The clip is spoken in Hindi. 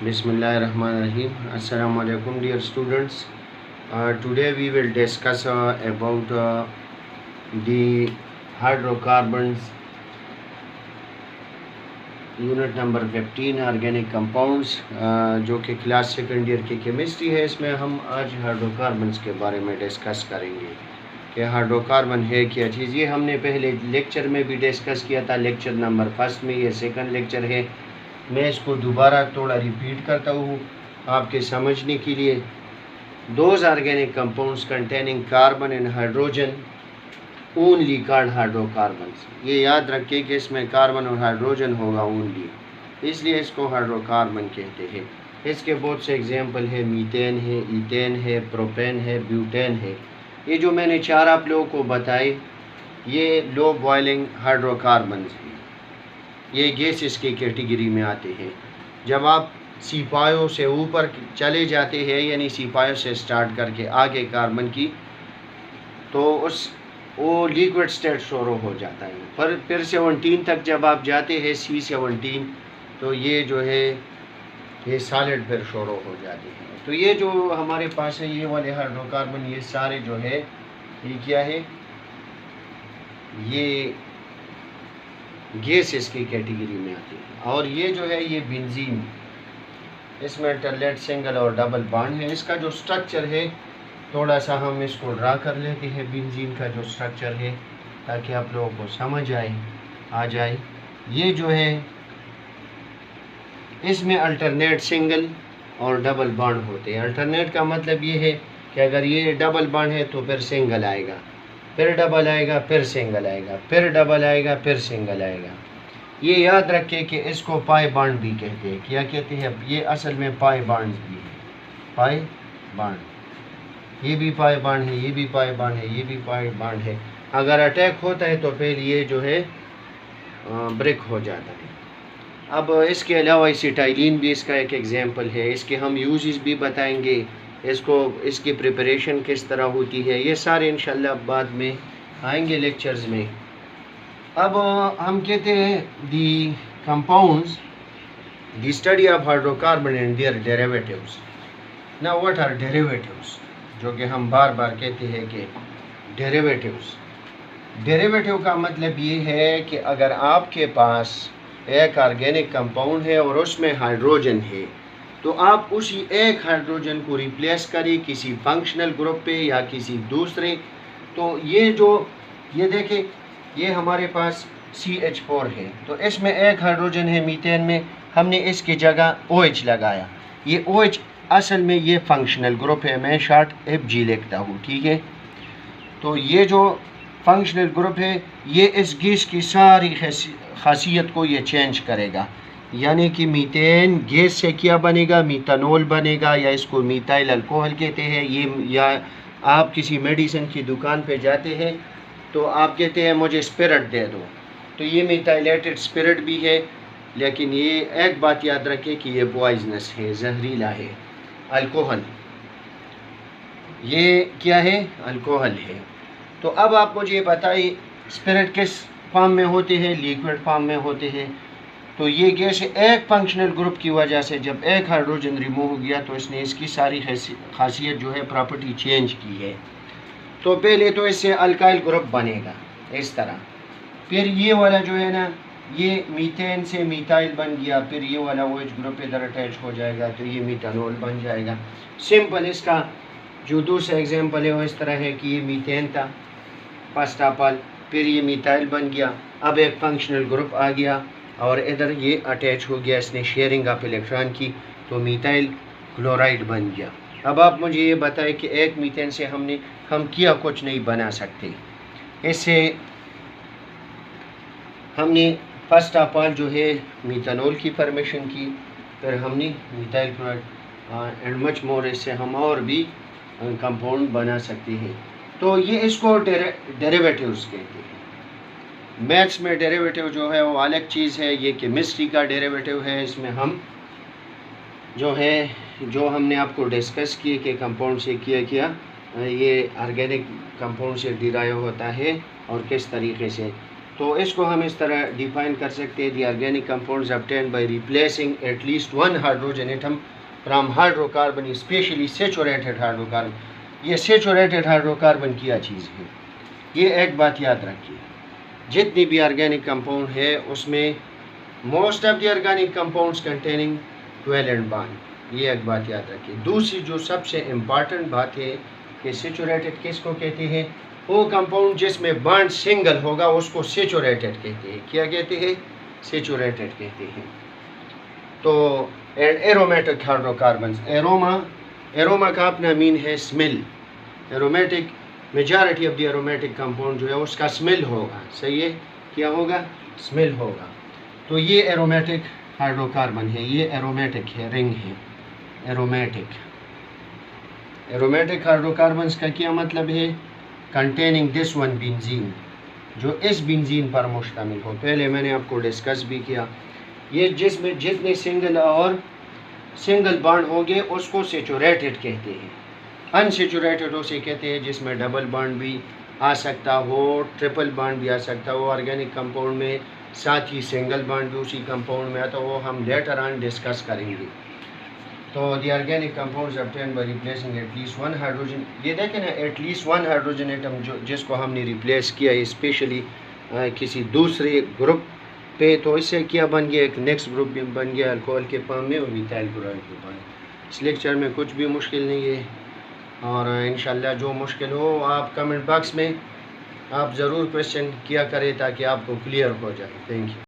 Bismillahirrahmanirrahim. Assalamu alaikum, dear students. Today we will discuss about the hydrocarbons, unit number 15 organic compounds, जो कि क्लास सेकेंड ईयर की केमिस्ट्री है। इसमें हम आज हाइड्रोकार्बन्स के बारे में डिस्कस करेंगे कि हाइड्रोकार्बन है क्या चीज़। ये हमने पहले लेक्चर में भी डिस्कस किया था, लेक्चर नंबर फर्स्ट में। ये सेकंड लेक्चर है। मैं इसको दोबारा थोड़ा रिपीट करता हूँ आपके समझने के लिए। Those organic compounds containing carbon and hydrogen only called hydrocarbons. ये याद रखिए कि इसमें कार्बन और हाइड्रोजन होगा ओनली, इसलिए इसको हाइड्रोकार्बन कहते हैं। इसके बहुत से एग्जांपल है, मीथेन है, ईथेन है, प्रोपेन है, ब्यूटेन है। ये जो मैंने चार आप लोगों को बताए ये लो बॉइलिंग हाइड्रोकार्बन्स हैं। ये गैसेस की कैटेगरी में आते हैं। जब आप सिपाहियों से ऊपर चले जाते हैं, यानी सिपाहियों से स्टार्ट करके आगे कार्बन की, तो वो लिक्विड स्टेट शुरू हो जाता है। पर फिर 17 तक जब आप जाते हैं C17, तो ये जो है ये सॉलिड फिर शुरू हो जाते हैं। तो ये जो हमारे पास है ये वाले हाइड्रोकार्बन, ये सारे जो है ये क्या है, ये गैसेस की कैटेगरी में आते हैं। और ये जो है ये बेंजीन, इसमें टर्लेट सिंगल और डबल बॉन्ड है। इसका जो स्ट्रक्चर है थोड़ा सा हम इसको ड्रा कर लेते हैं, बेंजीन का जो स्ट्रक्चर है, ताकि आप लोगों को समझ आ जाए। ये जो है इसमें अल्टरनेट सिंगल और डबल बॉन्ड होते हैं। अल्टरनेट का मतलब ये है कि अगर ये डबल बॉन्ड है तो फिर सिंगल आएगा, फिर डबल आएगा, फिर सिंगल आएगा, फिर डबल आएगा, फिर सिंगल आएगा। ये याद रखें कि इसको पाई बॉन्ड भी कहते हैं। क्या कहते हैं? ये असल में पाई बॉन्ड भी है। पाई बॉन्ड, ये भी पाई बॉन्ड है, ये भी पाई बॉन्ड है, ये भी पाई बॉन्ड है। अगर अटैक होता है तो फिर ये जो है ब्रेक हो जाता है। अब इसके अलावा एसिटाइलिन भी इसका एक एग्जांपल है। इसके हम यूजेस भी बताएंगे, इसकी प्रिपरेशन किस तरह होती है, ये सारे इंशाल्लाह बाद में आएंगे लेक्चर्स में। अब हम कहते हैं the compounds, the study of hydrocarbon and their derivatives. Now what are derivatives, जो कि हम बार बार कहते हैं कि डेरिवेटिव्स। डेरिवेटिव का मतलब ये है कि अगर आपके पास एक ऑर्गेनिक कंपाउंड है और उसमें हाइड्रोजन है, तो आप उसी एक हाइड्रोजन को रिप्लेस करें किसी फंक्शनल ग्रुप पे या किसी दूसरे। तो ये देखें, ये हमारे पास CH4 है, तो इसमें एक हाइड्रोजन है मीथेन में, हमने इसकी जगह OH लगाया। ये OH असल में ये फंक्शनल ग्रुप है, मैं शॉर्ट FG लिखता हूँ, ठीक है। तो ये जो फंक्शनल ग्रुप है ये इस गैस की सारी खासियत को ये चेंज करेगा। यानी कि मीथेन गैस से क्या बनेगा, मीथानॉल बनेगा, या इसको मीथाइल अल्कोहल कहते हैं। ये या आप किसी मेडिसिन की दुकान पे जाते हैं तो आप कहते हैं मुझे स्पिरिट दे दो, तो ये मिथाइलेटेड स्पिरिट भी है। लेकिन ये एक बात याद रखें कि ये पॉइजनस है, जहरीला है। अल्कोहल, ये क्या है? अल्कोहल है। तो अब आप मुझे बताइए स्पिरिट किस फॉर्म में होते हैं? लिक्विड फॉर्म में होते हैं। तो ये गैस एक फंक्शनल ग्रुप की वजह से जब एक हाइड्रोजन रिमूव हो गया तो इसने इसकी सारी खासियत जो है प्रॉपर्टी चेंज की है। तो पहले तो इससे अल्काइल ग्रुप बनेगा इस तरह, फिर ये वाला जो है ना, ये मीथेन से मिथाइल बन गया, फिर ये वाला OH ग्रुप इधर अटैच हो जाएगा तो ये मिथानॉल बन जाएगा। सिंपल इसका जो दूसरा एग्जांपल है वो इस तरह है कि ये मीथेन था फर्स्ट ऑफ ऑल, फिर ये मिथाइल बन गया, अब एक फंक्शनल ग्रुप आ गया और इधर ये अटैच हो गया, इसने शेयरिंग ऑफ इलेक्ट्रॉन की, तो मिथाइल क्लोराइड बन गया। अब आप मुझे ये बताएं कि एक मीथेन से हम क्या कुछ नहीं बना सकते। इससे हमने फर्स्ट ऑफ ऑल जो है मिथानॉल की फॉर्मेशन की, फिर हमने methyl chloride and much more, इससे हम और भी कंपाउंड बना सकते हैं। तो ये इसको डेरिवेटिव्स कहते हैं। मैथ्स में डेरिवेटिव जो है वो अलग चीज़ है, ये केमिस्ट्री का डेरिवेटिव है। इसमें हम जो हमने आपको डिस्कस किए कि कंपाउंड से किया ये ऑर्गेनिक कंपाउंड से डिराइव होता है और किस तरीके से। तो इसको हम इस तरह डिफाइन कर सकते हैं, the organic compounds obtained by replacing at least one hydrogen atom from hydrocarbon, specially saturated hydrocarbon. ये सेचुरेटेड हाइड्रोकार्बन क्या चीज़ है, ये एक बात याद रखिए। जितनी भी ऑर्गेनिक कंपाउंड है उसमें most of the organic compounds containing covalent bond, ये एक बात याद रखिए। दूसरी जो सबसे इम्पॉर्टेंट बात है कि सेचुरेटेड किसको कहते हैं, वो कंपाउंड जिसमें बॉन्ड सिंगल होगा उसको सेचुरेटेड कहते हैं। क्या कहते हैं, सेचुरेटेड कहते हैं। तो एरोमेटिक हाइड्रोकार्बन, एरोमा का अपना मीन है smell. Aromatic majority of the aromatic compound जो है उसका स्मेल होगा, सही है, क्या होगा, स्मेल होगा। तो ये एरोमेटिक हाइड्रोकार्बन है, ये एरोमेटिक है, रिंग है एरोमेटिक। एरोमेटिक हाइड्रोकार्बन्स का क्या मतलब है, कंटेनिंग दिस वन बेंजीन, जो इस बेंजीन पर मुश्तमिल हो। पहले मैंने आपको डिस्कस भी किया, ये जिसमें जितने सिंगल बॉन्ड होंगे उसको सेचुरेटेड कहते हैं। अनसेचुरेटेड उसे कहते हैं जिसमें डबल बॉन्ड भी आ सकता हो, ट्रिपल बॉन्ड भी आ सकता हो ऑर्गेनिक कंपाउंड में, साथ ही सिंगल बॉन्ड भी उसी कंपाउंड में आता, वो हम लेटर ऑन डिस्कस करेंगे। तो the organic compounds obtained by replacing at least one hydrogen, ये देखें ना, एटलीस्ट वन हाइड्रोजन एटम जो जिसको हमने रिप्लेस किया है स्पेशली किसी दूसरे ग्रुप पे, तो इससे क्या बन गया, एक नेक्स्ट ग्रुप भी बन गया अल्कोहल के फॉर्म में और मिथाइल क्लोराइड के फॉर्म में। इस लेक्चर में कुछ भी मुश्किल नहीं है, और इंशाल्लाह जो मुश्किल हो आप कमेंट बॉक्स में आप ज़रूर क्वेश्चन किया करें ताकि आपको क्लियर हो जाए। Thank you.